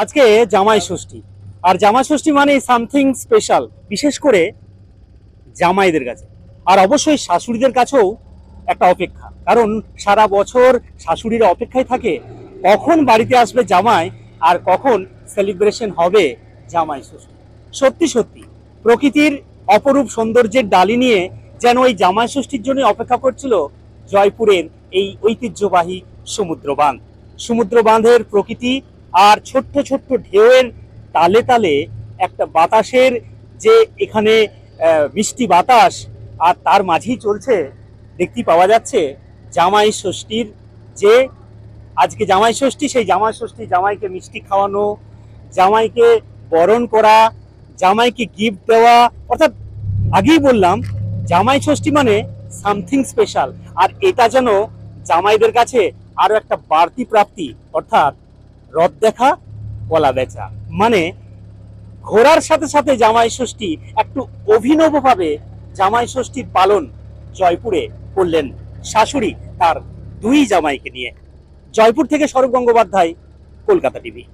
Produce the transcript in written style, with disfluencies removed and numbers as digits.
আজকে জামাই ষষ্ঠী। আর জামাই ষষ্ঠী মানে সামথিং স্পেশাল, বিশেষ করে জামাইদের কাছে, আর অবশ্যই শাশুড়িদের কাছেও একটা অপেক্ষা। কারণ সারা বছর শাশুড়িরা অপেক্ষায় থাকে কখন বাড়িতে আসবে জামাই আর কখন সেলিব্রেশন হবে জামাই ষষ্ঠী। সত্যি সত্যি প্রকৃতির অপরূপ সৌন্দর্যের ডালি নিয়ে যেন ওই জামাই ষষ্ঠীর জন্য অপেক্ষা করছিল জয়পুরের এই ঐতিহ্যবাহী সমুদ্র বাঁধ। সমুদ্র বাঁধের প্রকৃতি আর ছোট্ট ছোট্ট ঢেউয়ের তালে তালে একটা বাতাসের যে এখানে মিষ্টি বাতাস, আর তার মাঝেই চলছে, দেখতে পাওয়া যাচ্ছে জামাই ষষ্ঠীর যে আজকে জামাই ষষ্ঠী। সেই জামাই ষষ্ঠী জামাইকে মিষ্টি খাওয়ানো, জামাইকে বরণ করা, জামাইকে গিফট দেওয়া, অর্থাৎ আগেই বললাম জামাই ষষ্ঠী মানে সামথিং স্পেশাল। আর এটা যেন জামাইদের কাছে আরো একটা বাড়তি প্রাপ্তি, অর্থাৎ রথ দেখা কলা বেচা। মানে ঘোরার সাথে সাথে জামাই ষষ্ঠী একটু অভিনবভাবে জামাই ষষ্ঠীর পালন জয়পুরে করলেন শাশুড়ি তার দুই জামাইকে নিয়ে। জয়পুর থেকে সৌরভ গঙ্গোপাধ্যায়, কলকাতা টিভি।